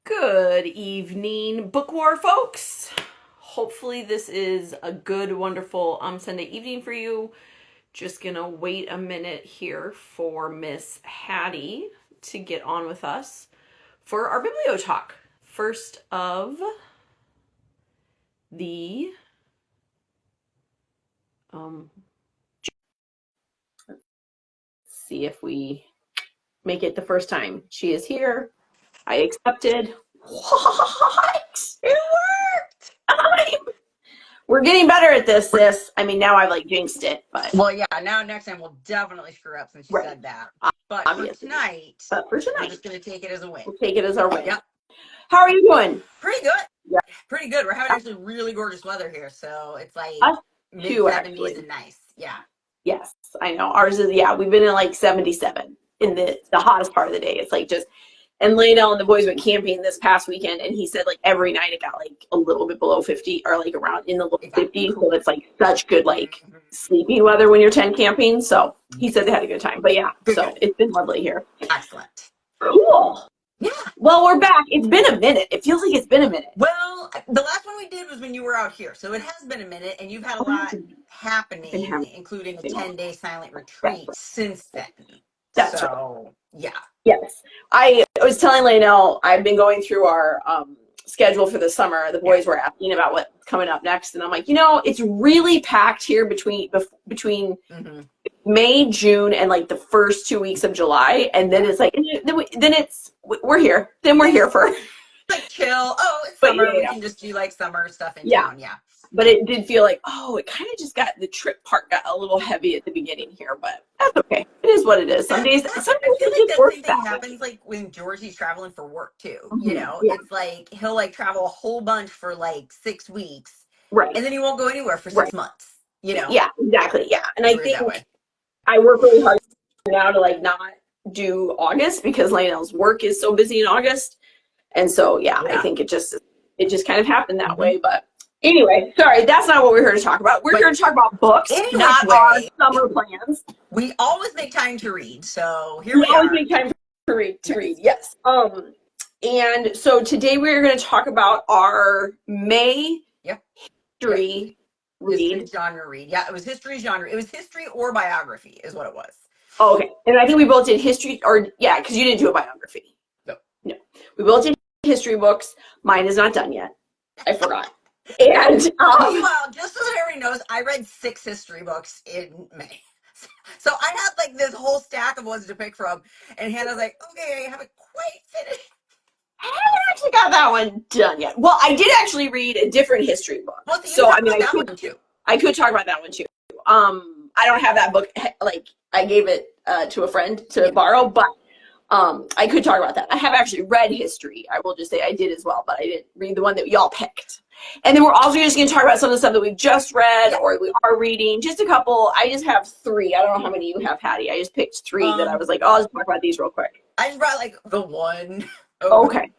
Good evening, Book War folks. Hopefully this is a good, wonderful Sunday evening for you. Just gonna wait a minute here for Miss Hattie to get on with us for our BiblioTalk. First of the let's see if we make it the first time. She is here. I accepted. What? It worked! We're getting better at this, sis. I mean, now I've like jinxed it, but Well, yeah, now next time we'll definitely screw up since you right. said that. But Obviously. But for we're tonight, just going to take it as a win. we'll take it as our win. Yep. How are you doing? Pretty good. Yeah. Pretty good. We're having actually really gorgeous weather here. So it's like Us mid too, 70s actually. and nice. Yeah. Yes, I know. Ours is, yeah, we've been in like 77 in the hottest part of the day. It's like just, and Lionel and the boys went camping this past weekend, and he said like every night it got like a little bit below 50 or like around in the low 50s. Cool. So it's like such good like sleeping weather when you're tent camping. So he said they had a good time. But yeah, Good. It's been lovely here. Excellent. Cool. Yeah. Well, we're back. It's been a minute. It feels like it's been a minute. Well, the last one we did was when you were out here. So it has been a minute, and you've had a lot happening, including a 10-day silent retreat since then. That's so, right. Yeah. Yes. I was telling Lionel, I've been going through our schedule for the summer. The boys were asking about what's coming up next. And I'm like, it's really packed here between May, June, and like the first 2 weeks of July. And then it's like, we're here. Then we're here for like chill. Oh, it's summer. Yeah. We can just do like summer stuff in town. Yeah. But it did feel like, it kind of just got, the trip part got a little heavy at the beginning here, but that's okay. It is what it is. Some days I feel like that same thing happens like when Georgie's traveling for work too. It's like he'll like travel a whole bunch for like 6 weeks. Right. And then he won't go anywhere for 6 months. Yeah, exactly. Yeah. And I think I work really hard now to like not do August because Lionel's work is so busy in August. And so, I think it just kind of happened that way. But anyway, sorry, that's not what we're here to talk about. We're here to talk about books, not our summer plans. We always make time to read. So here we are. We always make time to read, yes. And so today we're going to talk about our May history read. History genre read. Yeah, it was history genre. It was history or biography is what it was. Oh, okay. And I think we both did history because you didn't do a biography. No. We both did history books. Mine is not done yet. I forgot. And well, just so that everybody knows, I read 6 history books in May. So I had like this whole stack of ones to pick from, and Hannah's like, "Okay, I haven't quite finished." I haven't actually got that one done yet. Well, I did actually read a different history book. Well, so I mean, I could talk about that one too. I don't have that book. Like I gave it to a friend to borrow, but I could talk about that. I have actually read history. I will just say I did as well, but I didn't read the one that y'all picked. And then we're also just going to talk about some of the stuff that we've just read or we are reading. Just a couple. I just have 3. I don't know how many you have, Hattie. I just picked 3 that I was like, I'll just talk about these real quick. I just brought like the one. Okay.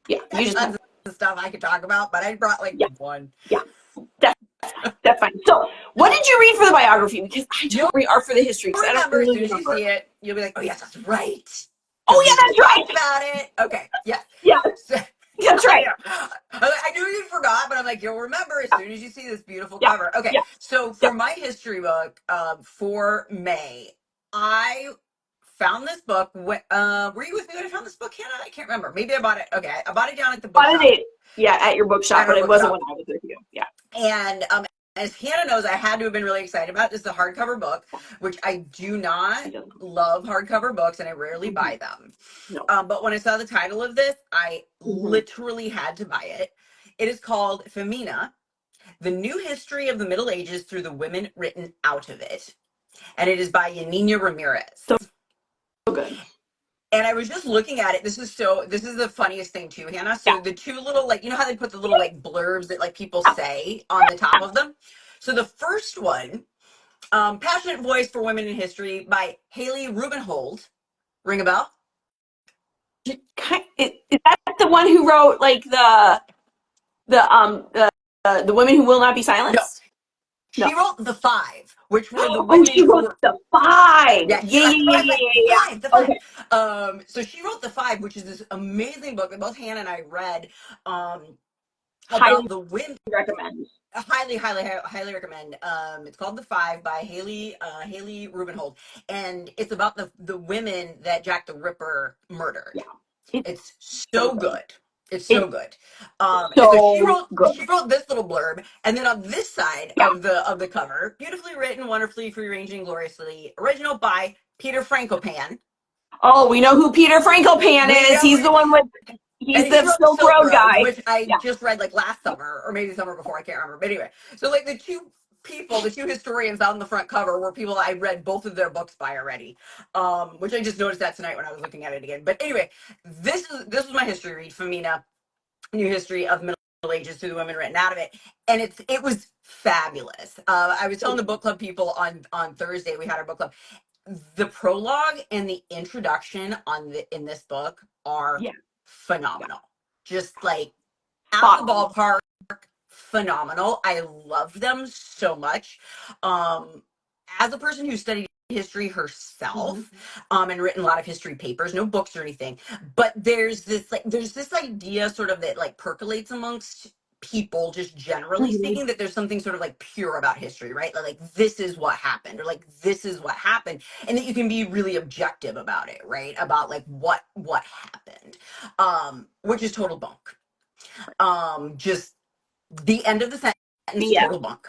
Yeah. You just have stuff I could talk about, but I brought like one. Yeah. That's fine. So, what did you read for the biography? Because I don't read art for the history. I don't remember. As soon as you see it, you'll be like, "Oh yes, that's right." Oh yeah, that's right. About it. Okay. Yeah. Yeah. That's right. I knew you forgot, but I'm like, you'll remember as soon as you see this beautiful cover. Okay. So for my history book, for May, I found this book. Were you with me when I found this book, Hannah? I can't remember. Maybe I bought it. Okay, I bought it down at the bookshop. At your bookshop, but it wasn't when I was with you. Yeah. And as Hannah knows, I had to have been really excited about this. Is a hardcover book, which I do not love hardcover books, and I rarely buy them. No. But when I saw the title of this, I literally had to buy it. It is called Femina, The New History of the Middle Ages Through the Women Written Out of It. And it is by Yanina Ramirez. So good. And I was just looking at it. This is the funniest thing too, Hannah. So the 2 little, like, you know how they put the little like blurbs that like people say on the top of them? So the first one, Passionate Voice for Women in History by Haley Rubenhold. Ring a bell? Is that the one who wrote like the Women Who Will Not Be Silenced? No. She wrote the five, which were the Oh, women she who wrote were the five. yeah, Yeah, you're right, yeah, yeah, right. The yeah, yeah, five, the yeah. five. Okay. So she wrote the five, which is this amazing book that both Hannah and I read um, about Highly the women. recommend. Highly recommend. It's called The Five by Haley Rubenhold, and it's about the women that Jack the Ripper murdered. Yeah. It's It's so so good. good. It's so It's good. And so so good. she wrote this little blurb, and then on this side Yeah. of the cover, beautifully written, wonderfully free ranging, gloriously original by Peter Frankopan. Oh, we know who Peter Frankopan We is. know He's the one with, he's and he the wrote the Silk Silk Road Road, guy. which I Yeah. just read like last summer or maybe the summer before. I can't remember. But anyway, so like the two people, the two historians on the front cover were people I read both of their books by already, which I just noticed that tonight when I was looking at it again. But anyway, this was my history read, Femina, New History of Middle Ages through the women written out of it, and it was fabulous. I was telling the book club people on Thursday, we had our book club, the prologue and the introduction in this book are Yeah. Yeah. phenomenal. Just like out Spot of the on. ballpark, phenomenal. I love them so much. Um, as a person who studied history Mm-hmm. herself, and written a lot of history papers, no books or anything, but there's this idea sort of that like percolates amongst people just generally Mm-hmm. speaking, that there's something sort of like pure about history, right? Like this is what happened, or like this is what happened, and that you can be really objective about it, right? About like what happened, which is total bunk. Just the end of the sentence, Yeah. total bunk.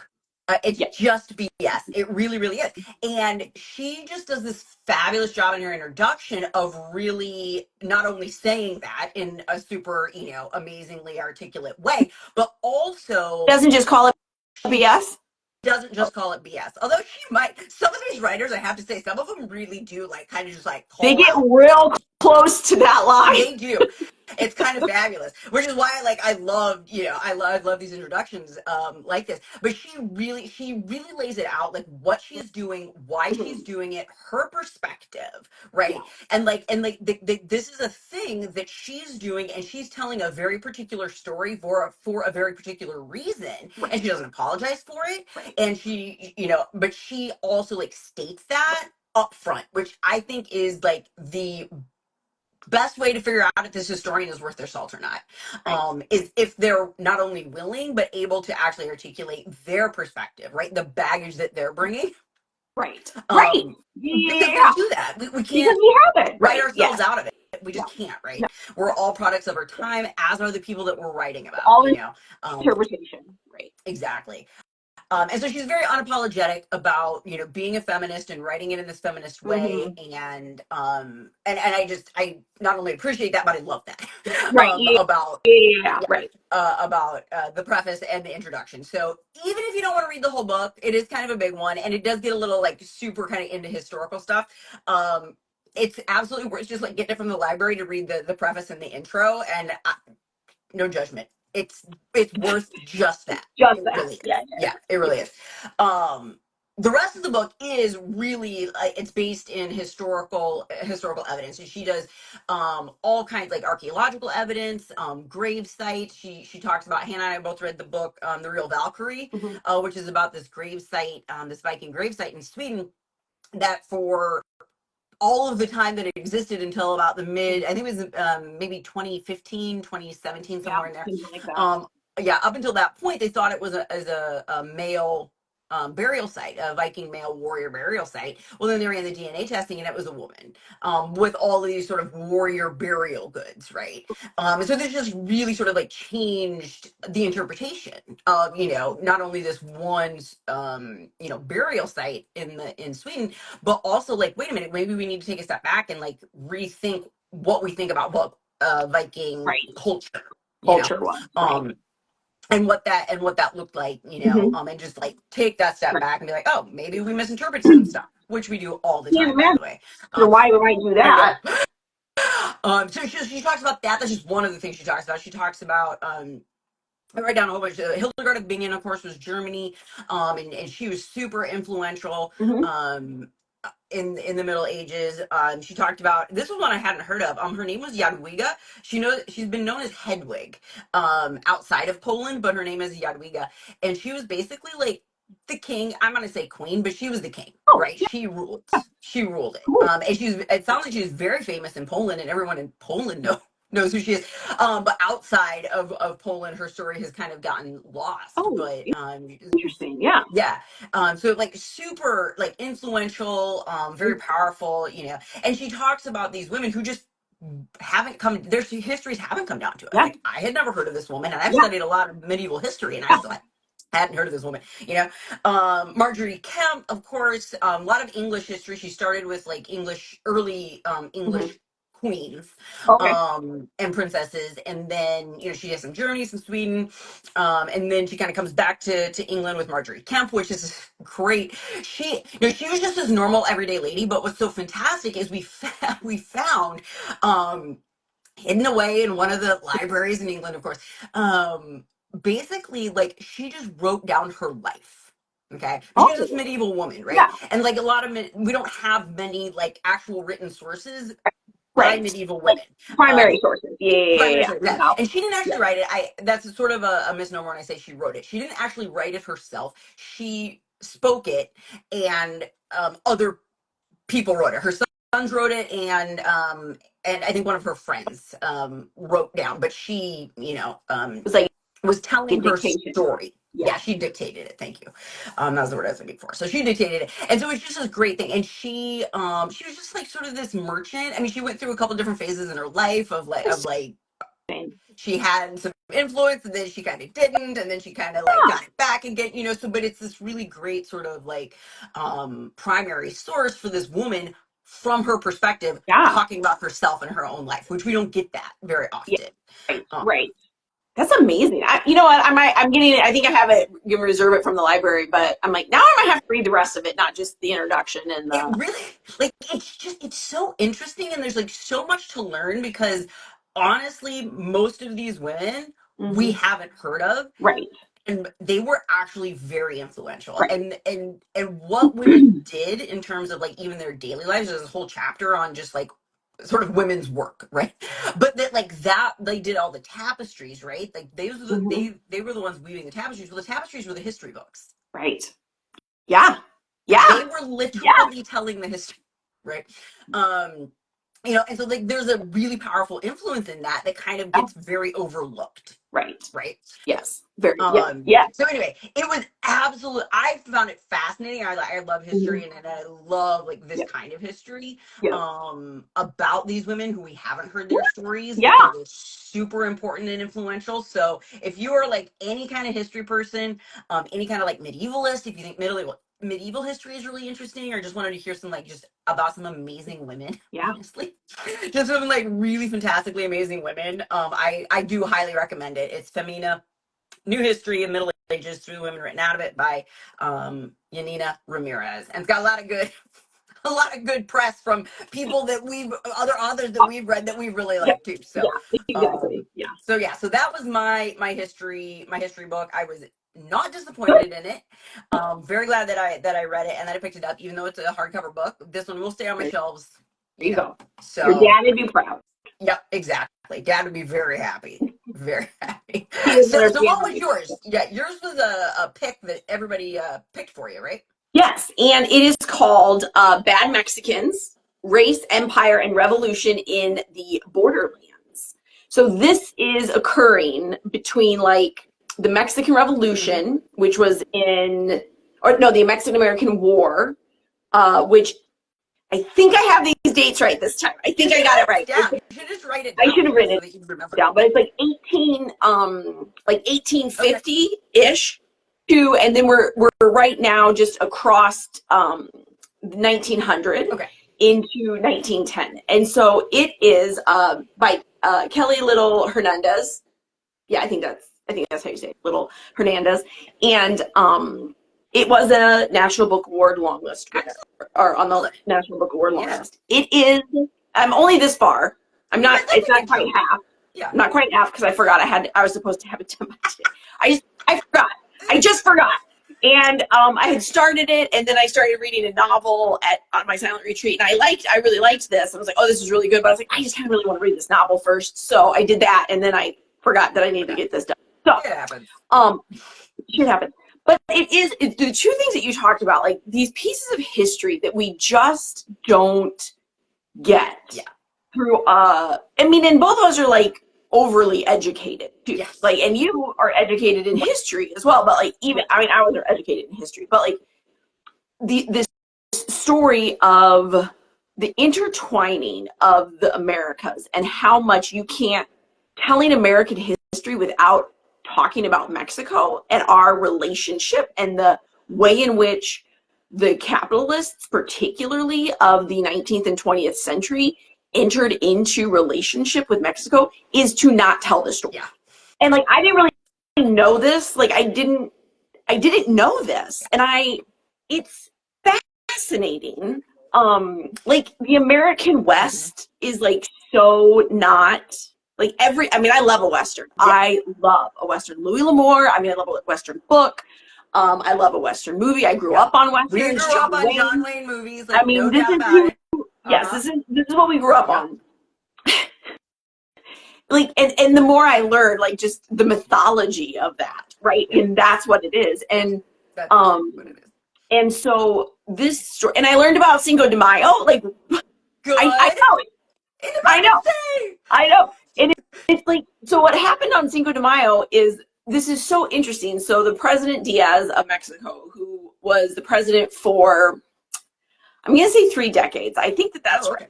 It's Yeah. just BS. It really, really is. And she just does this fabulous job in her introduction of really not only saying that in a super, amazingly articulate way, but also Doesn't just call it she BS. doesn't just call it BS. Although she might, some of these writers, I have to say, some of them really do like kind of just like They call get out. real close to that line. They do. It's kind of fabulous, which is why I love, I love these introductions like this. But she really lays it out, like what she's doing, why she's Mhm. doing it, her perspective, Yeah. right? And this is a thing that she's doing, and she's telling a very particular story for a very particular reason, Right. and she doesn't apologize for it. Right. And but she also like states that up front, which I think is like the best way to figure out if this historian is worth their salt or not, Right. is if they're not only willing but able to actually articulate their perspective, right? The baggage that they're bringing, Right. Right. because we Yeah. don't do that. We Because can't we have it. write Right. ourselves Yes. out of it. We Yeah. just can't, No. right? We're all products of our time, as are the people that we're writing about, All um, interpretation. Right. exactly. And so she's very unapologetic about being a feminist and writing it in this feminist way, Mm-hmm. and I not only appreciate that, but I love that Right. Yeah. about Yeah. yeah Right. about the preface and the introduction. So even if you don't want to read the whole book, it is kind of a big one, and it does get a little like super kind of into historical stuff. Um, it's absolutely worth just like getting it from the library to read the preface and the intro, and no judgment. It's worth just that. Just It that. really Yeah. is. Yeah, it Yeah. really is. Um, the rest of the book is really it's based in historical evidence, and she does all kinds like archaeological evidence, grave sites. She talks about, Hannah and I both read the book The Real Valkyrie, Mm-hmm. which is about this grave site, this Viking grave site in Sweden, that for all of the time that it existed until about the mid, I think it was maybe 2015, 2017, Yeah. somewhere in there. Something like that. um yeah, up until that point they thought it was a male burial site, a Viking male warrior burial site. Well, then they ran the DNA testing and it was a woman, with all of these sort of warrior burial goods, right? And so this just really sort of like changed the interpretation of not only this one burial site in Sweden, but also like, wait a minute, maybe we need to take a step back and like rethink what we think about what Viking Right. culture, you know, Culture was. Right. um, and what that looked like, Mm-hmm. and just like take that step Right. back and be like, oh, maybe we misinterpreted some stuff, which we do all the Can't time, by imagine the way. why we might do I that. know. So she talks about that. That's just one of the things she talks about. She talks about I write down a whole bunch. Hildegard of Bingen, of course, was Germany, and she was super influential. Mm-hmm. In the Middle Ages. She talked about, this was one I hadn't heard of. Her name was Jadwiga. She's been known as Hedwig outside of Poland, but her name is Jadwiga, and she was basically like the king. I'm gonna say queen, but she was the king, Oh, right? yeah, She ruled. She ruled it. cool. And it sounds like she was very famous in Poland, and everyone in Poland knows who she is. But outside of Poland, her story has kind of gotten lost. Oh, But interesting. Yeah. yeah. So like super like influential, very powerful, and she talks about these women who just haven't come, their histories haven't come down to us. Yeah. Like I had never heard of this woman, and I've Yeah. studied a lot of medieval history, and I still hadn't heard of this woman. Marjorie Kemp, of course, a lot of English history. She started with like early Mhm. English queens Okay. and princesses, and then she has some journeys in Sweden, and then she kind of comes back to England with Marjorie Kemp, which is great. She was just this normal everyday lady, but what's so fantastic is we found hidden away in one of the libraries in England, of course. Basically, like she just wrote down her life. Okay, but she was this Oh, medieval woman, right? yeah. And like a lot of we don't have many like actual written sources by Right. medieval Like women. primary sources. Yeah. Yeah. Primary Yeah. source, Yeah. yeah. No. And she didn't Yeah. actually write it. That's sort of a misnomer when I say she wrote it. She didn't actually write it herself. She spoke it, and other people wrote it. Her sons wrote it, and I think one of her friends wrote down. But she, It was like was a telling her dictation. story. Yeah. Yeah, she dictated it. Thank you. That was the word I was looking for. So she dictated it, and so it's just this great thing. And she was just like sort of this merchant. I mean, she went through a couple different phases in her life of like she had some influence, and then she kind of didn't, and then she kind of like got it back again, so but it's this really great sort of like primary source for this woman from her perspective, Yeah. talking about herself and her own life, which we don't get that very Yeah. often. Right. um, Right. That's amazing. You know what? I'm getting it. I think I have it. You can reserve it from the library, but I'm like, now I might have to read the rest of it, not just the introduction and it the. really, like, it's so interesting, and there's like so much to learn, because honestly most of these women we Mhm. haven't heard of, Right. and they were actually very influential, Right. and what women did in terms of like even their daily lives. There's a whole chapter on just like sort of women's work, right? But that like that they did all the tapestries, right? Like Mhm. they were the ones weaving the tapestries. Well, the tapestries were the history books. Right. Yeah. They Yeah. were Yeah. literally telling the history, right? um and so like there's a really powerful influence in that kind of Yeah. gets very overlooked, Right. right? Yes. Very. Yeah. Yeah. So anyway, it was absolute. I found it fascinating. I love Mhm. history, and I love like this Yeah. kind of history Yeah. about these women who we haven't heard Yeah. their stories, Yeah. because it's super important and influential. So if you are like any kind of history person, any kind of like medievalist, if you think medieval history is really interesting, or just wanted to hear some like just about some amazing women, Yeah. honestly, just some like really fantastically amazing women, I do highly recommend it. It's Femina, New History of Middle Ages Through Women, written out of it by Yanina Ramirez, and it's got a lot of good press from people that other authors that we've read that we really Yeah. like too. Yeah. Um, Exactly. Yeah. so that was my history book. I was not Good. disappointed in it. Very glad that I read it and that I picked it up, even though it's a hardcover book. This one will stay on my There shelves, you go. Your So dad would be proud. yep, exactly. Dad would be very happy. Very happy. He doesn't So what was understand. yours? Yeah, yours was a pick that everybody picked for you, right? Yes, and it is called Bad Mexicans: Race, Empire, and Revolution in the Borderlands. So this is occurring between like the Mexican Mm-hmm. Revolution, which was in, or no, the Mexican American War, which I think I have these dates right this time. I You think I should got write it right. it down. You should just write it I should down have written so it that you remember. down, but it's like like Okay. 1850 ish to, and then we're right now just across 1900 Okay. into 1910, and so it is by Kelly Little Hernandez. Yeah, I think that's how you say it, Little Hernandez, and it was a National Book Award long list winner, or on the Excellent. National Book Award long Yeah. list. It is. I'm only this far. I'm Yeah, not. that's It's a not good quite chunk. half. Yeah. I'm not quite half because I forgot I was supposed to have it done by today. I forgot. I just forgot. And I had started it, and then I started reading a novel on my silent retreat, and I really liked this. I was like, oh, this is really good, but I was like, I just kind of really want to read this novel first, so I did that, and then I forgot that I needed to Okay. get this done. So It happens. um, shit happens. but it's the two things that you talked about, like these pieces of history that we just don't get Yeah. through I mean, and both of us are like overly educated too. Yes. Like, and you are educated in history as well, but like even I mean I wasn't educated in history, but like this story of the intertwining of the Americas and how much you can't telling American history without talking about Mexico and our relationship and the way in which the capitalists, particularly of the 19th and 20th century, entered into relationship with Mexico is to not tell the story. Yeah. And like I didn't really know this. Like I didn't know this. And it's fascinating. Like the American West is like so not like I mean, I love a Western. Yeah. I love a Western. Louis L'Amour. I mean, I love a Western book. I love a Western movie. I grew up on Westerns. We grew up on John Wayne movies, like I mean, no this doubt is about it. yes, this is what we grew up on. Like, and the more I learned, like just the mythology of that, right? And that's what it is. And That's what it is. And so this story, and I learned about Cinco de Mayo. Like, Good. I know it. Independence Day. I know. And it's like, so what happened on Cinco de Mayo is this is so interesting. So the President Diaz of Mexico, who was the president for, I'm going to say 3 decades. I think that's okay.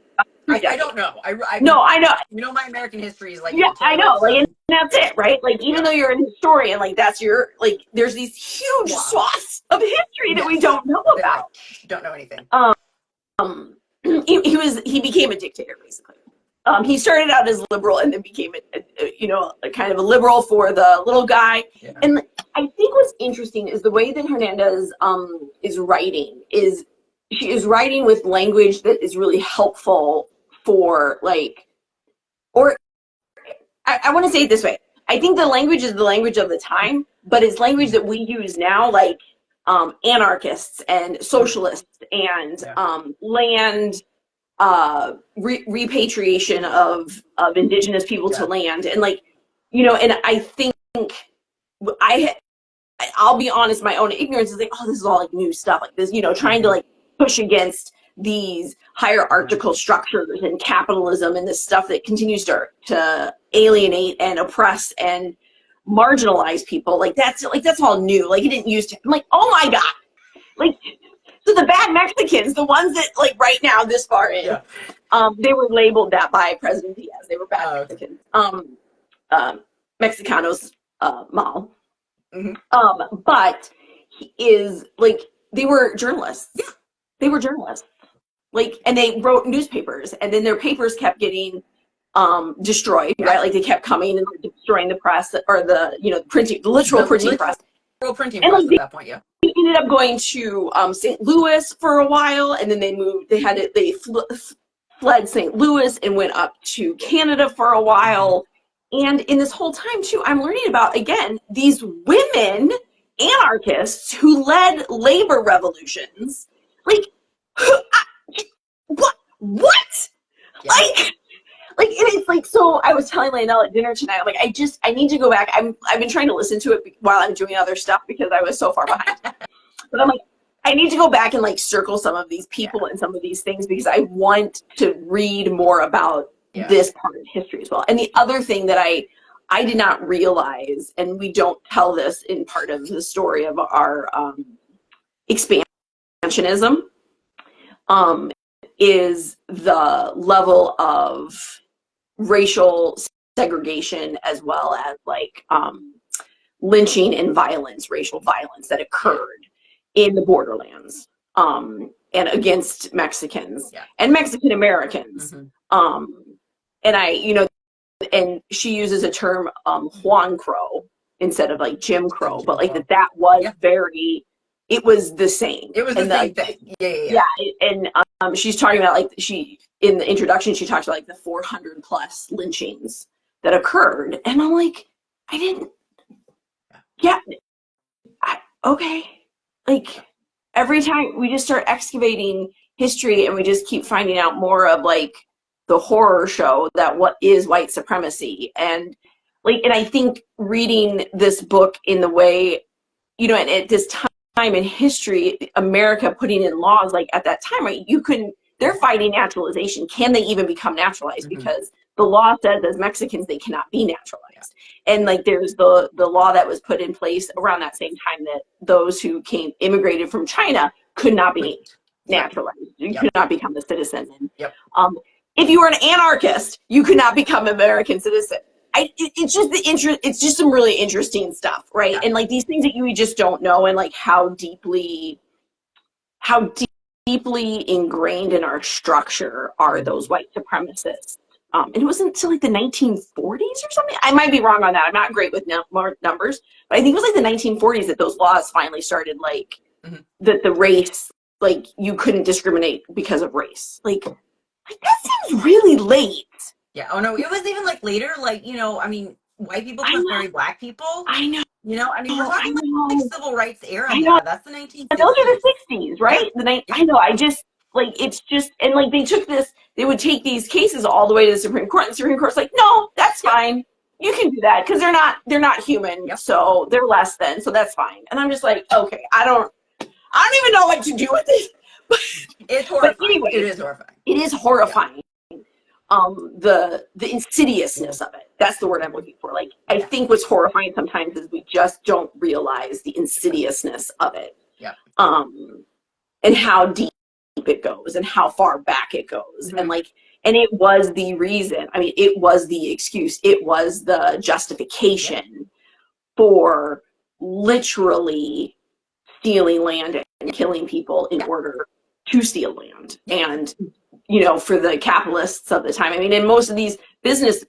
right. I don't know. No, I know. You know, my American history is like yeah, I know. So. Like, and that's it, right? Like, even though you're an historian, like that's your like. There's these huge swaths of history that we don't know about. Don't know anything. He became a dictator basically. He started out as liberal and then became a kind of a liberal for the little guy. Yeah. And I think what's interesting is the way that Hernandez is writing is she is writing with language that is really helpful for like, or I want to say it this way. I think the language is the language of the time, but it's language that we use now, like anarchists and socialists and land repatriation of indigenous people to land, and like and I think I'll be honest, my own ignorance is like, oh, this is all like new stuff, like this, trying to like push against these hierarchical structures and capitalism and this stuff that continues to alienate and oppress and marginalize people. Like that's all new. Like it didn't used to. I'm like, oh my god, like so the bad Mexicans, the ones that like right now this far in, they were labeled that by President Diaz. They were bad Mexicans. Mexicanos mal. But he is like they were journalists. Yeah. They were journalists. Like, and they wrote newspapers, and then their papers kept getting destroyed, right? Like they kept coming and destroying the press or the printing, the literal printing press. Literal printing press at that point, yeah. He ended up going to St. Louis for a while, and then they moved. They fled St. Louis and went up to Canada for a while. And in this whole time too, I'm learning about again these women anarchists who led labor revolutions. Like, what? Yeah. Like it's like, so I was telling Lionel at dinner tonight, I'm like, I need to go back. I've been trying to listen to it while I'm doing other stuff because I was so far behind. But I'm like, I need to go back and like circle some of these people and some of these things because I want to read more about this part of history as well. And the other thing that I did not realize, and we don't tell this in part of the story of our expansionism, is the level of racial segregation as well as like lynching and racial violence that occurred in the borderlands and against Mexicans and Mexican Americans. And and she uses a term Juan Crow instead of like Jim Crow, but like that was very, it was the same. It was the same thing. Yeah. And she's talking about like in the introduction, she talks about like the 400 plus lynchings that occurred. And I'm like, okay. Like every time we just start excavating history and we just keep finding out more of like the horror show that what is white supremacy. And like, and I think reading this book in the way, you know, and at this time in history, America putting in laws like at that time, right? They're fighting naturalization. Can they even become naturalized? Because the law says as Mexicans they cannot be naturalized. And like there's the law that was put in place around that same time that those who immigrated from China could not be naturalized. You could not become a citizen. And, if you were an anarchist, you could not become an American citizen. It's just it's just some really interesting stuff, right? And like these things that you just don't know, and like how deeply ingrained in our structure are those white supremacists. And it wasn't until like the 1940s or something. I might be wrong on that. I'm not great with numbers, but I think it was like the 1940s that those laws finally started, like that the race, like you couldn't discriminate because of race. Like that seems really late. Yeah. Oh no, it was even like later. Like, you know, I mean, white people can't marry black people. I know. You know, I mean, we're talking like civil rights era. That's the 1950s. And those are the 60s, right? I know. I just like it's just, and like they would take these cases all the way to the Supreme Court, and the Supreme Court's like, no, that's fine. You can do that because they're not human, so they're less than, so that's fine. And I'm just like, okay, I don't even know what to do with this. It's horrifying. But anyway, it is horrifying. It is horrifying. The insidiousness of it. That's the word I'm looking for. Like, I think what's horrifying sometimes is we just don't realize the insidiousness of it. Yeah. And how deep it goes and how far back it goes. And like, and it was the reason, I mean, it was the excuse, it was the justification for literally stealing land and killing people in order to steal land. And you know, for the capitalists of the time. I mean, in most of these business,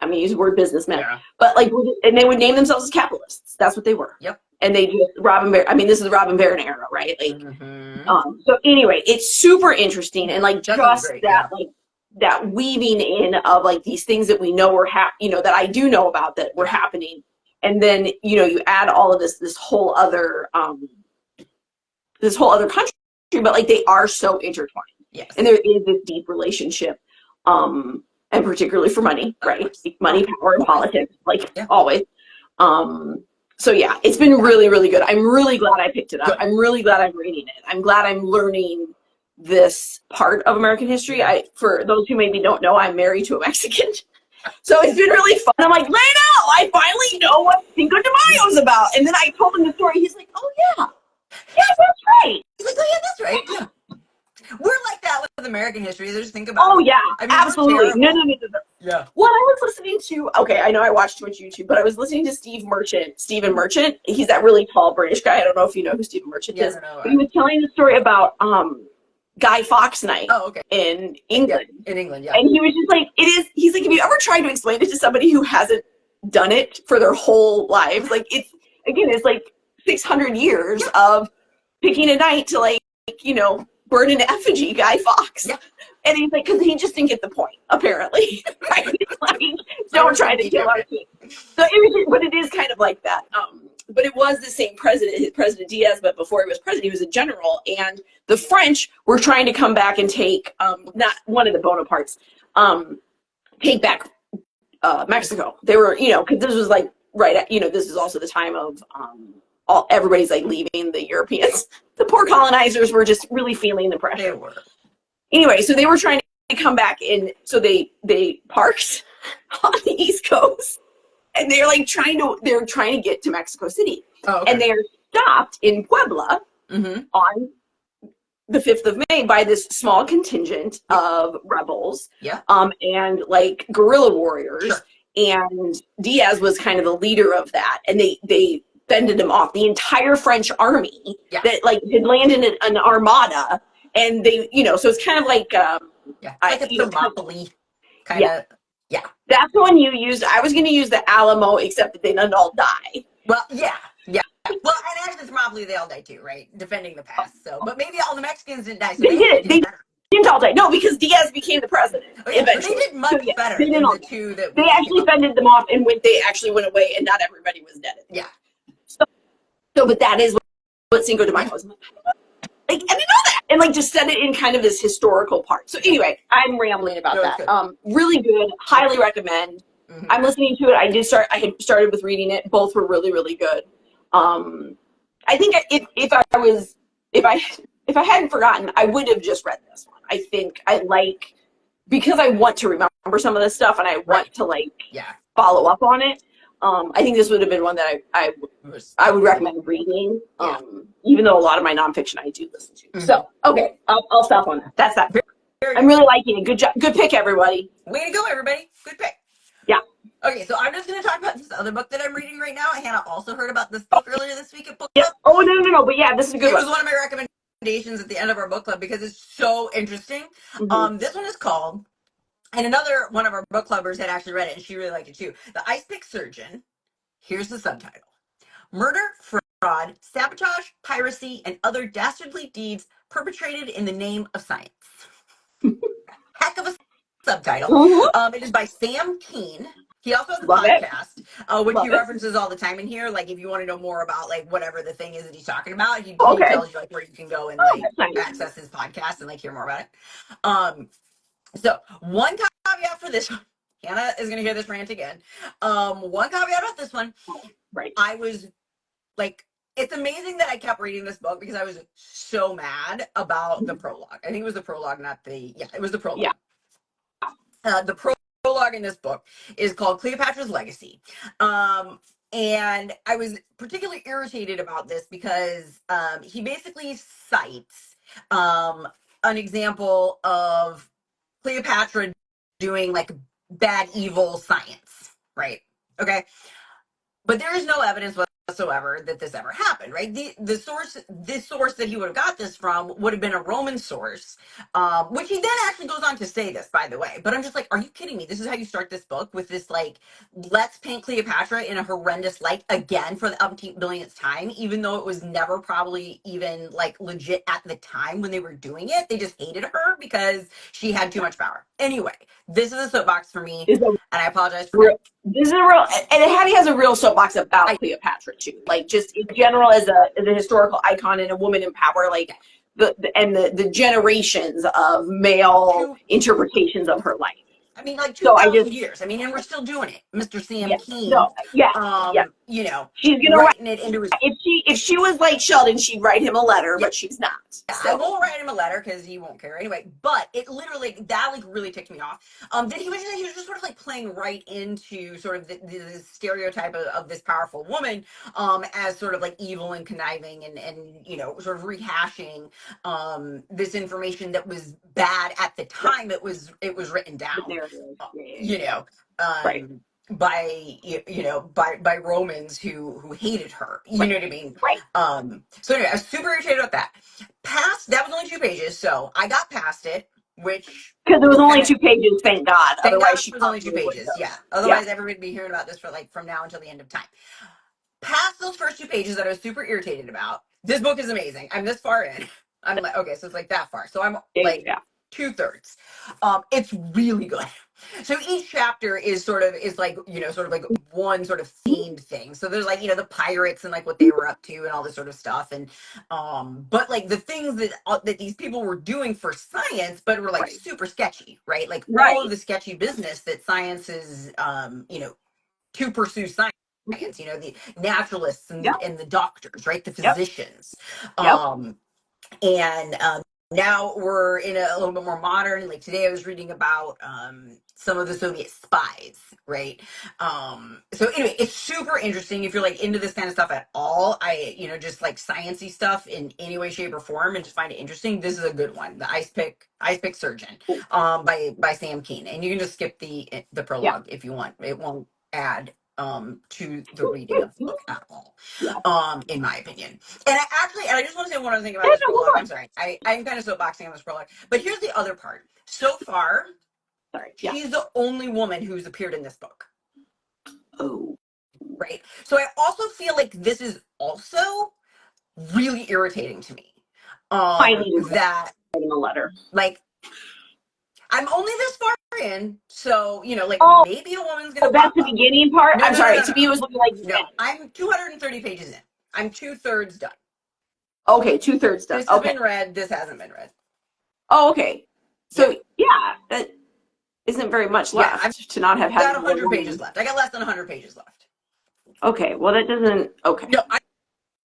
I mean, use the word businessmen, but like, and they would name themselves as capitalists. That's what they were. Yep. And they just this is the Robin Baron era, right? Like, so anyway, it's super interesting. And like, just like that weaving in of like these things that we know that I do know about that were happening. And then, you know, you add all of this whole other country, but like they are so intertwined. Yes. And there is this deep relationship, and particularly for money, right? Money, power, and politics, like always. So yeah, it's been really, really good. I'm really glad I picked it up. I'm really glad I'm reading it. I'm glad I'm learning this part of American history. For those who maybe don't know, I'm married to a Mexican. So it's been really fun. I'm like, Leno, I finally know what Cinco de Mayo is about. And then I told him the story. He's like, oh yeah, that's right. He's like, oh yeah, that's right. Yeah. We're like that with American history. Just think about it. Yeah, I mean, absolutely. No. Yeah. Well, I was listening to, I know I watch too much YouTube, but I was listening to Stephen Merchant. He's that really tall British guy. I don't know if you know who Stephen Merchant is. But he was telling the story about Guy Fawkes Night in England. Yeah, in England, yeah. And he was just like, he's like, have you ever tried to explain it to somebody who hasn't done it for their whole lives? Like, it's like 600 years of picking a night to, like, you know, burn an effigy Guy Fawkes. Yeah. And he's like, because he just didn't get the point, apparently. Right? Like, don't try to kill our king. So but it is kind of like that. But it was the same president, President Diaz, but before he was president, he was a general. And the French were trying to come back and take, not one of the Bonapartes, take back Mexico. They were, you know, because this was like, this is also the time of everybody's like leaving the Europeans. The poor colonizers were just really feeling the pressure. They were. Anyway, so they were trying to come back in, so they parked on the East Coast, and they're trying to get to Mexico City. Oh, okay. And they're stopped in Puebla on the 5th of May by this small contingent of rebels, and like guerrilla warriors. Sure. And Diaz was kind of the leader of that, and they fended him off. The entire French army that like had landed in an armada, and they, you know, so it's kind of like like a Thermopylae kind of. Yeah, that's the one you used. I was going to use the Alamo, except that they didn't all die. Well, yeah. Well, and actually, Thermopylae, they all died too, right? Defending the past. So, but maybe all the Mexicans didn't die. So they didn't all die. No, because Diaz became the president. Oh, yeah, but they did much better than the two that they actually fended them off, and they actually went away, and not everybody was dead. Yeah. So, but that is what Cinco de Mayo was. Like, I didn't know that. And like just set it in kind of this historical part. So anyway, I'm rambling about that. Really good. Highly recommend. I'm listening to it. I had started with reading it. Both were really, really good. I think if I hadn't forgotten, I would have just read this one. I think because I want to remember some of this stuff and I want to follow up on it. I think this would have been one that I would recommend reading. Even though a lot of my nonfiction I do listen to. Mm-hmm. So okay, I'll stop on that. That's that. I'm really liking it. Good job. Good pick, everybody. Way to go, everybody. Good pick. Yeah. Okay, so I'm just going to talk about this other book that I'm reading right now. Hannah also heard about this book earlier this week at book club. Oh, no. But yeah, this is a good one. It was one of my recommendations at the end of our book club because it's so interesting. Mm-hmm. This one is called, and another one of our book clubbers had actually read it, and she really liked it too. The Ice Pick Surgeon. Here's the subtitle. Murder, fraud, sabotage, piracy, and other dastardly deeds perpetrated in the name of science. Heck of a subtitle. Mm-hmm. It is by Sam Kean. He also has a podcast, which he references all the time in here. Like, if you want to know more about, like, whatever the thing is that he's talking about, he tells you, like, where you can go and, like, access his podcast and, like, hear more about it. So, one caveat for this one. Hannah is going to hear this rant again. One caveat about this one. Right. I was, like, it's amazing that I kept reading this book because I was so mad about the prologue. I think it was the prologue, it was the prologue. Yeah. The prologue in this book is called Cleopatra's Legacy. And I was particularly irritated about this because he basically cites an example of Cleopatra doing like bad, evil science, right? Okay. But there is no evidence whatsoever that this ever happened, right? This source that he would have got this from would have been a Roman source, which he then actually goes on to say this, by the way. But I'm just like, are you kidding me? This is how you start this book, with this, like, let's paint Cleopatra in a horrendous light again for the umpteenth billionth time, even though it was never probably even, like, legit at the time when they were doing it. They just hated her because she had too much power. Anyway, this is a soapbox for me, and I apologize for that. This is a real, and Hattie has a real soapbox about Cleopatra too. Like, just in general, as a historical icon and a woman in power, like the generations of male interpretations of her life. I mean, like 2,000 years. I mean, and we're still doing it. Mr. Sam Kean. You know, she's gonna writing it into his. If she was like Sheldon, she'd write him a letter, but she's not. So. I won't write him a letter because he won't care anyway. But it literally, that like really ticked me off. That he was just sort of like playing right into sort of the stereotype of this powerful woman, as sort of like evil and conniving and you know, sort of rehashing this information that was bad at the time it was written down. You know, by Romans who hated her. You know what I mean? Right. So anyway, I was super irritated about that. That was only 2 pages, so I got past it, which because it was only 2 pages. Thank God. Otherwise, it was only 2 pages. Yeah. Otherwise, everybody would be hearing about this for like from now until the end of time. Past those first 2 pages that I was super irritated about, this book is amazing. I'm this far in. I'm like, okay, so it's like that far. So I'm like 2/3. It's really good. So each chapter is like, you know, sort of like one sort of themed thing. So there's like, you know, the pirates and like what they were up to and all this sort of stuff. And, but like the things that these people were doing for science, but were like super sketchy, right? Like all of the sketchy business that science is, you know, to pursue science, you know, the naturalists and the doctors, right? The physicians. Now we're in a little bit more modern. Like today I was reading about some of the Soviet spies, right? So anyway, it's super interesting if you're like into this kind of stuff at all. You know, just like sciencey stuff in any way, shape, or form, and just find it interesting. This is a good one. The Ice Pick Surgeon, by Sam Kean. And you can just skip the prologue if you want. It won't add to the reading of the book at all, in my opinion. And I just want to say one other thing about this prologue. I'm sorry, I'm kind of soapboxing on this prologue, but here's the other part. So far, she's the only woman who's appeared in this book. Oh, right. So I also feel like this is also really irritating to me. That writing a letter, like. I'm only this far in, so, you know, like, maybe a woman's going to that's the beginning part? No, I'm sorry, no. to me it was looking like... No, I'm 230 pages in. I'm 2/3 done. Okay, 2/3 done. This has been read, this hasn't been read. Oh, okay. So, that isn't very much left to not have had... I got 100 pages left. I got less than 100 pages left. Okay, well, that doesn't... Okay. No,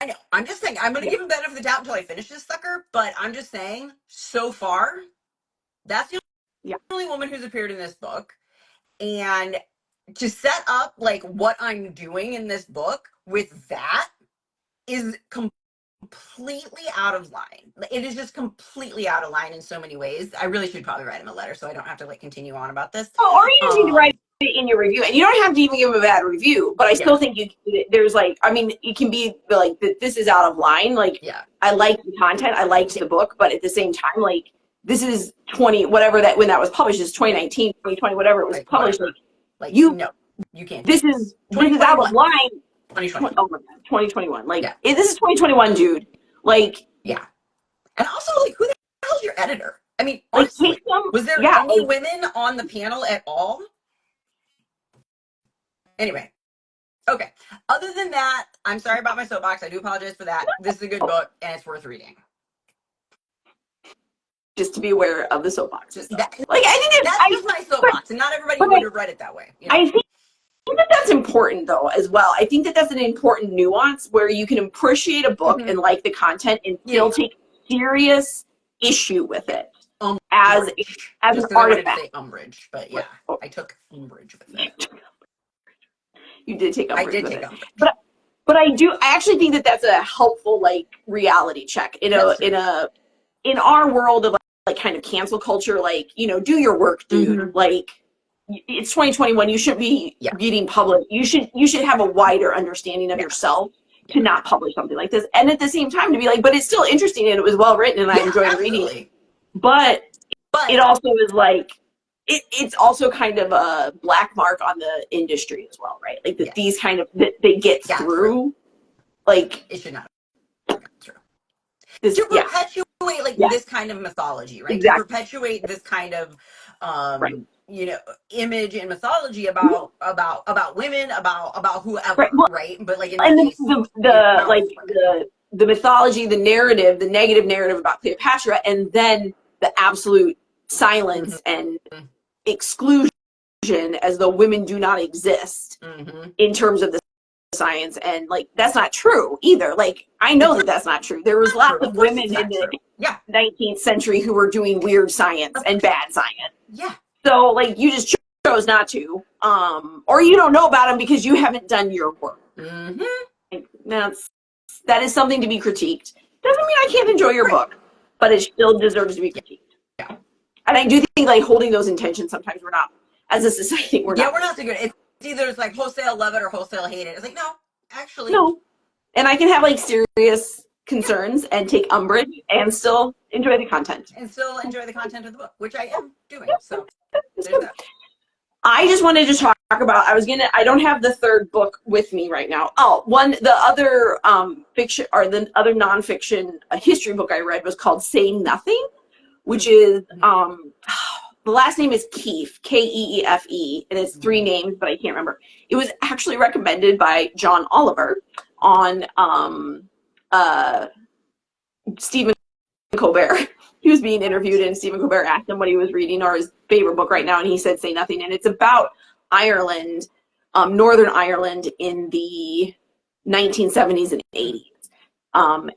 I know. I'm just saying, I'm going to give him benefit of the doubt until I finish this sucker, but I'm just saying, so far, that's the Yeah. only woman who's appeared in this book. And to set up like what I'm doing in this book with that is completely out of line. It is just completely out of line in so many ways. I really should probably write him a letter so I don't have to like continue on about this. Oh, or you just need to write it in your review, and you don't have to even give him a bad review. But I still think there's like, I mean, it can be like that. This is out of line. Like, I like the content, I liked the book, but at the same time, like, this is 20 whatever that when that was published is 2019, 2020, whatever it was published. Whatever. Like you can't. This is out of line. 2020. Oh my God, 2021. Like, this is 2021, dude. Like, yeah. And also, like, who the hell's your editor? I mean, honestly, was there any women on the panel at all? Anyway, okay. Other than that, I'm sorry about my soapbox. I do apologize for that. This is a good book, and it's worth reading. Just to be aware of the soapbox. Like, I think that's just my soapbox, and not everybody would have read it that way. You know? I think that that's important, though, as well. I think that that's an important nuance where you can appreciate a book and like the content and still take serious issue with it as an artifact. I say umbrage, but yeah, I took umbrage with it. You did take umbrage. I did take umbrage. But I actually think that that's a helpful like reality check in our world of like kind of cancel culture. Like, you know, do your work, dude. Like, it's 2021. You shouldn't be getting public. You should have a wider understanding of yourself to not publish something like this. And at the same time to be like, but it's still interesting and it was well written and I enjoyed reading it. But it also is like, it's also kind of a black mark on the industry as well, right? Like that these kind of, they get through. Like, it should not have true. To perpetuate like this kind of mythology, right? Exactly. To perpetuate this kind of you know, image and mythology about women, about whoever, right? But like in this case, the mythology, the narrative, the negative narrative about Cleopatra, and then the absolute silence and exclusion as though women do not exist in terms of the science, and like that's not true either. Like, I know that that's not true. There was lots of women in the 19th century who were doing weird science and bad science. Yeah. So like you just chose not to, or you don't know about them because you haven't done your work. Like, that is something to be critiqued. Doesn't mean I can't enjoy your book, but it still deserves to be critiqued. Yeah. And I do think like holding those intentions, sometimes we're not, as a society, we're not so good. It's either it's like wholesale love it or wholesale hate it. It's like, no, actually. No. And I can have like serious concerns and take umbrage and still enjoy the content. And still enjoy the content of the book, which I am doing. So there's that. I just wanted to talk about, I don't have the third book with me right now. The other fiction or the other nonfiction history book I read was called Say Nothing, which is, the last name is Keefe, Keefe, and it's 3 names, but I can't remember. It was actually recommended by John Oliver on Stephen Colbert. He was being interviewed and Stephen Colbert asked him what he was reading or his favorite book right now, and he said Say Nothing, and it's about Ireland, Northern Ireland in the 1970s and 80s.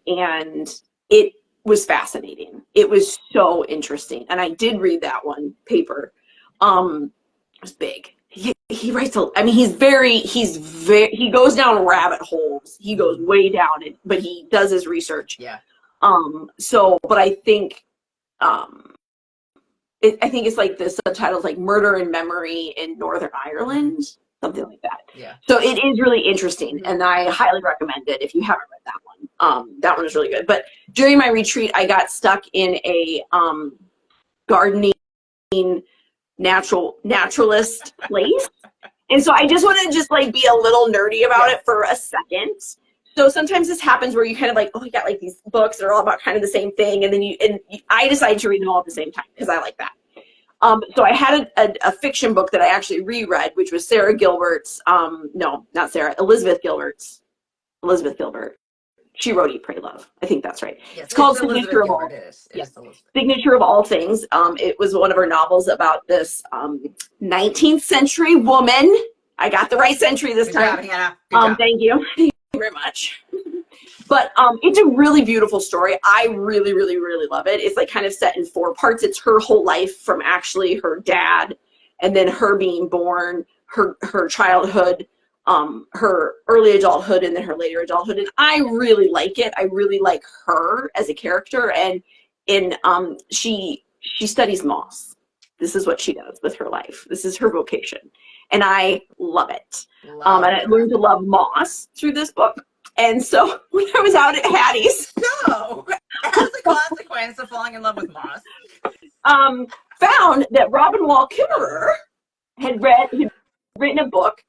And it was fascinating. It was so interesting. And I did read that one paper. It was big. He writes he goes down rabbit holes. He goes way down, but he does his research. Yeah. But I think, I think it's like the subtitles like Murder and Memory in Northern Ireland, something like that. Yeah. So it is really interesting, and I highly recommend it if you haven't read that one. That one is really good. But during my retreat, I got stuck in a gardening naturalist place, and so I just want to just like be a little nerdy about it for a second. So sometimes this happens where you kind of like, you got like these books that are all about kind of the same thing, and then I decided to read them all at the same time because I like that. So I had a fiction book that I actually reread, which was Sarah Gilbert's, no, not Sarah, Elizabeth Gilbert. She wrote Eat, Pray, Love. I think that's right. Yes, it's called Signature of All. Signature of All Things. It was one of her novels about this 19th century woman. I got the right century this time. Good job, Hannah. Good job. Thank you. Thank you very much. But it's a really beautiful story. I really, really, really love it. It's like kind of set in 4 parts. It's her whole life from actually her dad, and then her being born, her childhood, her early adulthood, and then her later adulthood. And I really like it. I really like her as a character. And in she studies moss. This is what she does with her life. This is her vocation, and I love it. Love And I learned to love moss through this book. And so when I was out at Hattie's, So, as a consequence of falling in love with moss, found that Robin Wall Kimmerer had written a book,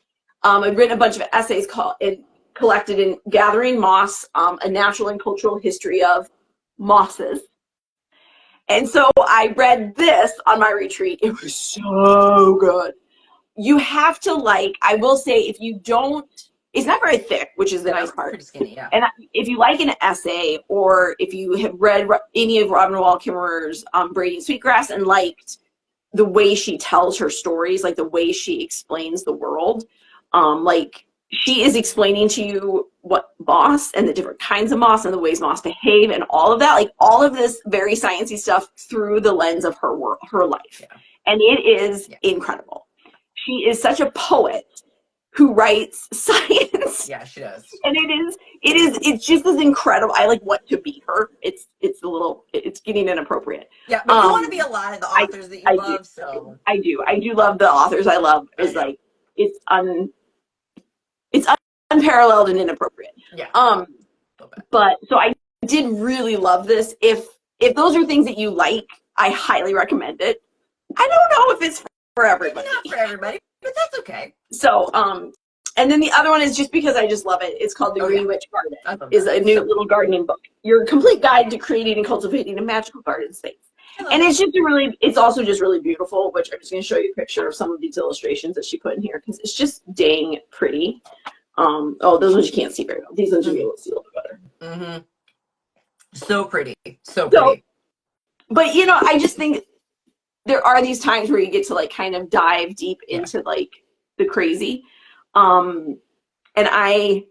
had written a bunch of essays collected in Gathering Moss, a natural and cultural history of mosses. And so I read this on my retreat. It was so good. You have to I will say, if you don't, it's not very thick, which is the nice part. Pretty skinny, yeah. And if you like an essay, or if you have read any of Robin Wall Kimmerer's Braiding Sweetgrass and liked the way she tells her stories, like the way she explains the world, she is explaining to you what moss and the different kinds of moss and the ways moss behave and all of that, like all of this very sciencey stuff through the lens of her life. Yeah. And it is incredible. She is such a poet who writes science. Yeah, she does. And it's just as incredible. I want to be her. It's getting inappropriate. Yeah, but you want to be a lot of the authors that you love, so. I do love the authors I love. It's unparalleled and inappropriate. Yeah. But so I did really love this. If those are things that you like, I highly recommend it. I don't know if it's for everybody. Maybe not for everybody, but that's okay. So, and then the other one is just because I just love it. It's called The Green Witch Garden. It's a new little gardening book. Your complete guide to creating and cultivating a magical garden space. And it's just it's also just really beautiful, which I'm just going to show you a picture of some of these illustrations that she put in here because it's just dang pretty. Those ones you can't see very well. These ones you'll be able to see a little better. Mm-hmm. So pretty. So pretty. But, I just think there are these times where you get to kind of dive deep into the crazy. And I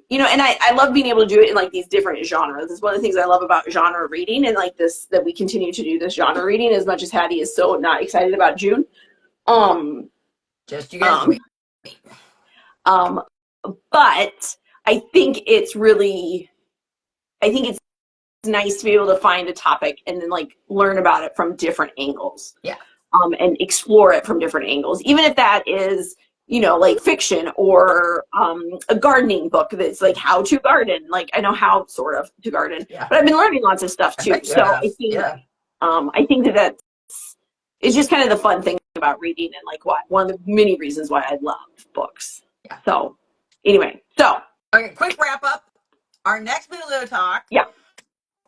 love being able to do it in these different genres. It's one of the things I love about genre reading, and that we continue to do this genre reading as much as Hattie is so not excited about June. Just you guys wait. But I think it's nice to be able to find a topic and then learn about it from different angles. Yeah. And explore it from different angles, even if that is fiction or a gardening book that's how to garden. I know how sort of to garden, but I've been learning lots of stuff too. So I think that it's just kind of the fun thing about reading, and one of the many reasons why I love books. Yeah. So anyway, okay, quick wrap up. Our next BiblioTalk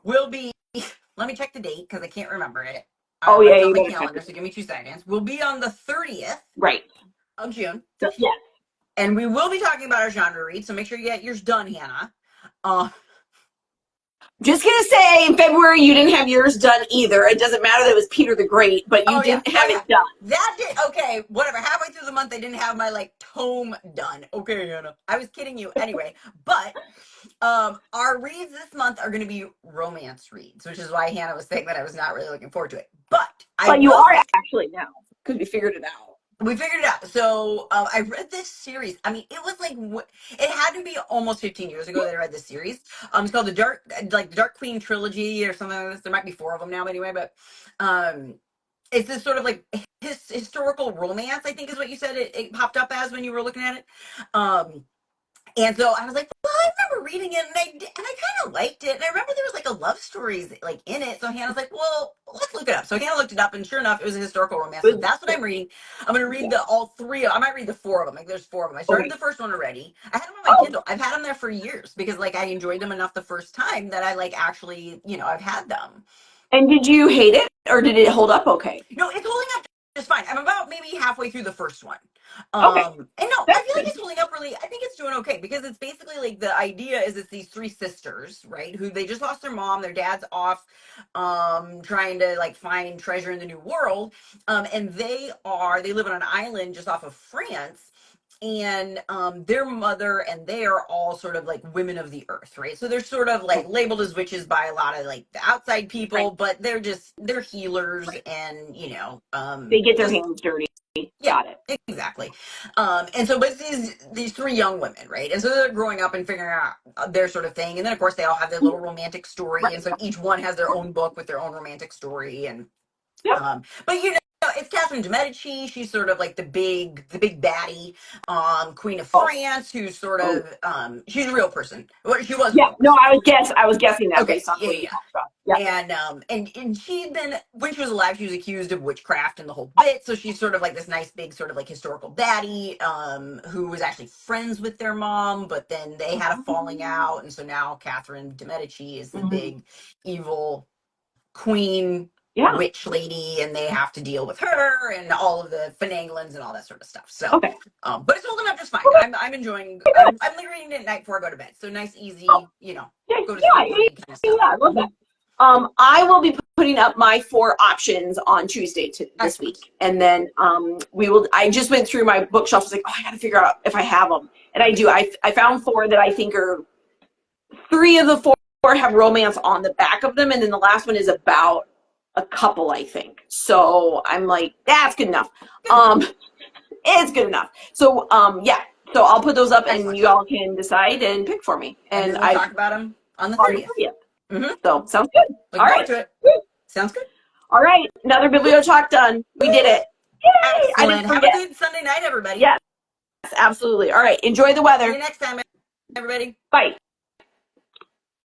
will be, let me check the date because I can't remember it. It's on my calendar, so give me 2 seconds. We'll be on the 30th of June. So, yeah. And we will be talking about our genre read, so make sure you get yours done, Hannah. Just going to say, in February, you didn't have yours done either. It doesn't matter that it was Peter the Great, but you didn't have it done. That did, okay, whatever. Halfway through the month, I didn't have my, tome done. Okay, Hannah. I was kidding you. Anyway, but our reads this month are going to be romance reads, which is why Hannah was saying that I was not really looking forward to it. But you are actually now, because we figured it out. We figured it out. So I read this series. I mean, it was it had to be almost 15 years ago that I read this series. It's called the Dark Queen Trilogy or something like this. There might be 4 of them now, anyway. But it's this sort of historical romance, I think is what you said it popped up as when you were looking at it. And so I was like, well, I remember reading it, and I kind of liked it. And I remember there was a love story in it. So Hannah's like, well, let's look it up. So Hannah looked it up, and sure enough, it was a historical romance. So that's what I'm reading. I'm going to read all 3 of them. I might read the 4 of them. There's 4 of them. I started the first one already. I had them on my Kindle. I've had them there for years because I enjoyed them enough the first time that I actually, I've had them. And did you hate it, or did it hold up okay? No, it's holding up just fine. I'm about maybe halfway through the first one. And no, I feel it's holding up really. I think it's doing okay because it's basically the idea is it's these 3 sisters, right? Who they just lost their mom. Their dad's off trying to find treasure in the new world. And they live on an island just off of France. and their mother and they are all sort of like women of the earth, right? So they're sort of like labeled as witches by a lot of like the outside people, Right. but they're healers, Right. and They get their just hands dirty. yeah, Got it. exactly. And so, but it's these three young women, right? And so they're growing up and figuring out their sort of thing, and then of course they all have their little romantic story, Right. and so each one has their own book with their own romantic story, and Yep. but it's Catherine de Medici. She's sort of like the big baddie, Queen of Oh. France, who's sort Oh. of, she's a real person. Well, she was a Yeah. real No, person. I was guessing that Okay, based on yeah, what you yeah. talked about. Yeah. And she'd been, when she was alive, she was accused of witchcraft and the whole bit. So she's sort of like this nice big sort of like historical baddie, who was actually friends with their mom, but then they had a falling out, and so now Catherine de Medici is the Mm-hmm. big evil queen Yeah. witch lady, and they have to deal with her and all of the finanglings and all that sort of stuff. So Okay. but it's holding up just fine. Okay. I'm enjoying. Good. I'm reading it at night before I go to bed. So nice, Oh. easy, Yeah. go to Yeah. sleep Yeah. read kind of Yeah. stuff. I love that. I will be putting up my 4 options on Tuesday this Excellent. week, and then we will. I just went through my bookshelf. I was like, oh, I got to figure out if I have them, and I do. I found 4 that I think are 3 of the 4 have romance on the back of them, and then the last one is about a couple, I think. So I'm like, that's good enough. Good. It's good enough. So yeah. So I'll put those up, and Excellent. you all can decide and pick for me. And And we will I talk about them on the on the 30th. 30th. Mm-hmm. So sounds good. All Looking forward right. to it. Sounds good. All right. Another BiblioTalk done. We did it. Yay! I didn't Excellent. Have a forget. good Sunday night, everybody. Yes, absolutely. All right. Enjoy the See weather. you next time, everybody. Bye.